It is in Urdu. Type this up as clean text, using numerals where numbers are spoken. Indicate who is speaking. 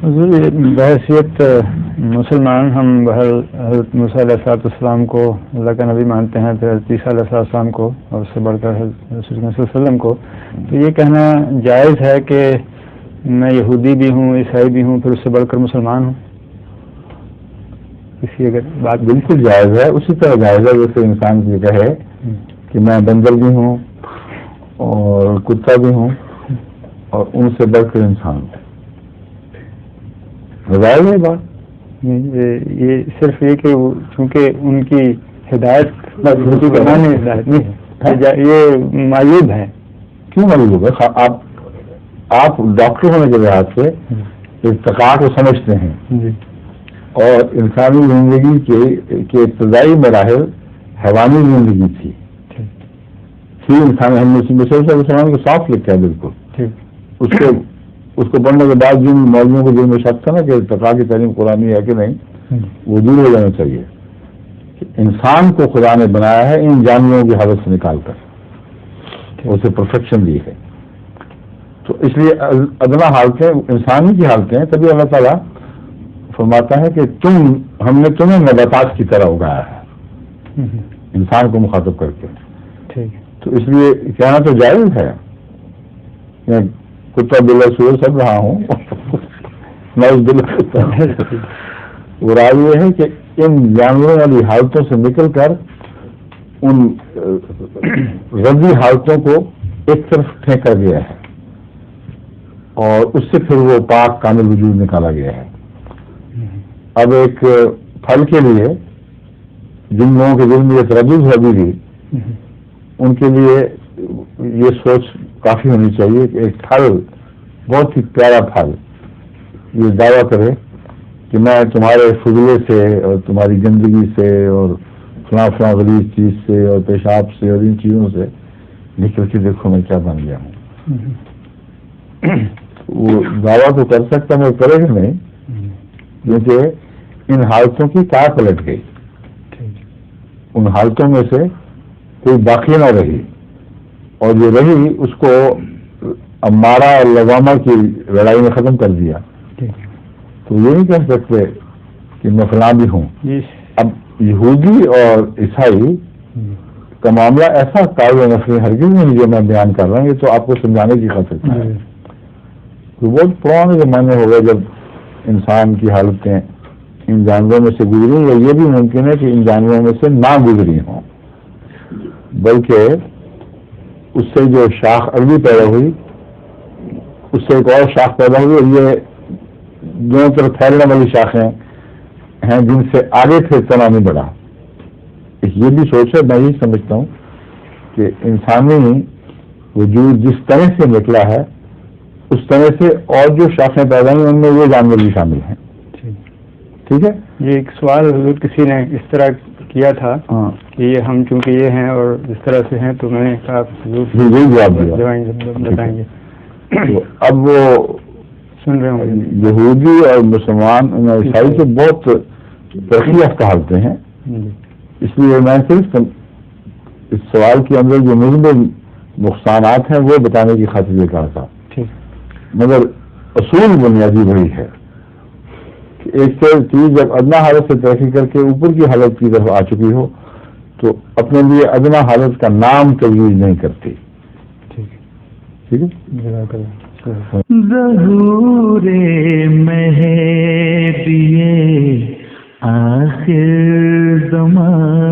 Speaker 1: حضور بحیثیت مسلمان ہم حضرت موسیٰ علیہ السلام کو اللہ کا نبی مانتے ہیں، پھر حضرت عیسیٰ علیہ السلام کو، اور اس سے بڑھ کر حضرت رسول اللہ صلی اللہ علیہ وسلم کو. تو یہ کہنا جائز ہے کہ میں یہودی بھی ہوں، عیسائی بھی ہوں، پھر اس سے بڑھ کر مسلمان ہوں؟ اسی اگر
Speaker 2: بات بالکل جائز ہے، اسی طرح جائز ہے جیسے انسان یہ کہے کہ میں بندر بھی ہوں اور کتا بھی ہوں اور ان سے بڑھ کر انسان ہوں. جائز ہے بات.
Speaker 1: یہ صرف یہ کہ چونکہ ان کی ہدایت ہدایت نہیں ہے، یہ معیوب ہے.
Speaker 2: کیوں معیوب ہے؟ آپ ڈاکٹر ہونے کے لحاظ سے ارتقاء کو سمجھتے ہیں اور انسانی زندگی کے ابتدائی مراحل حیوانی زندگی تھی. انسان ہم مسلمان کو صاف لکھا ہے بالکل. اس کو پڑھنے کے بعد جن مولویوں کو دل میں شک تھا نا کہ ارتقاء کی تعلیم قرآنی ہے کہ نہیں، وہ دور ہو جانا چاہیے. انسان کو خدا نے بنایا ہے ان جانوروں کی حالت سے نکال کر، اسے پرفیکشن دی ہے. تو اس لیے ادنا حالتیں انسانی کی حالتیں ہیں. تبھی اللہ تعالیٰ فرماتا ہے کہ ہم نے تمہیں نباتات کی طرح اگایا ہے، انسان کو مخاطب کر کے. تو اس لیے کہنا تو جائز ہے، میں کتا بلا سور سب رہا ہوں. مراد یہ ہے کہ ان جانوروں والی حالتوں سے نکل کر ان ربی حالتوں کو ایک طرف پھینکا گیا ہے اور اس سے پھر وہ پاک کامل وجود نکالا گیا ہے. اب ایک پھل کے لیے جن لوگوں کے دل میں یہ تردد ہے ابھی بھی، ان کے لیے یہ سوچ کافی ہونی چاہیے کہ ایک پھل، بہت ہی پیارا پھل، یہ دعویٰ کرے کہ میں تمہارے فضلے سے اور تمہاری گندگی سے اور فلاں غلیظ چیز سے اور پیشاب سے اور ان چیزوں سے نکل کے دیکھو میں کیا بن گیا ہوں. وہ دعویٰ تو کر سکتا میں کرے گا نہیں، کیونکہ ان حالتوں کی کیا پلٹ گئی. ان حالتوں میں سے کوئی باقی نہ رہی، اور جو رہی اس کو امارہ اور لگامہ کی لڑائی میں ختم کر دیا. تو یہ نہیں کہہ سکتے کہ میں فلاں بھی ہوں. اب یہودی اور عیسائی کا معاملہ ایسا قابل نفری ہرگز نہیں جو میں بیان کر رہا ہوں، یہ تو آپ کو سمجھانے کی خاطر ہے. تو بہت پرانے زمانے ہو گئے جب انسان کی حالتیں ان جانوروں میں سے گزری، یا یہ بھی ممکن ہے کہ ان جانوروں میں سے نہ گزری ہوں، بلکہ اس سے جو شاخ اگلی پیدا ہوئی اس سے ایک اور شاخ پیدا ہوئی، اور یہ دونوں طرف پھیلنے والی شاخیں ہیں جن سے آگے پھر تنا نہیں بڑھا. یہ بھی سوچ ہے، میں یہ سمجھتا ہوں کہ انسانی وجود جس طرح سے نکلا ہے اس طرح سے اور جو شاخیں پیدا ہوئی ان میں یہ جانور بھی شامل ہیں. ٹھیک ہے.
Speaker 1: یہ ایک سوال حضور کسی نے اس طرح کیا تھا کہ یہ ہم چونکہ یہ ہیں اور اس طرح سے ہیں، تو میں نے کہا
Speaker 2: جواب
Speaker 1: بتائیں گے.
Speaker 2: اب وہ
Speaker 1: سن رہے ہوں
Speaker 2: یہودی اور مسلمان عیسائی سے بہت ترقی یافتہ حالتیں ہیں. اس لیے میں صرف اس سوال کے اندر جو مثبت نقصانات ہیں وہ بتانے کی خاطر یہ کہا تھا. مگر اصول بنیادی وہی ہے کہ ایک چیز جب ادنا حالت سے ترقی کر کے اوپر کی حالت کی طرف آ چکی ہو تو اپنے لیے ادنا حالت کا نام تجویز نہیں کرتی. ٹھیک ہے.
Speaker 3: ظہور مہدی آخر زمان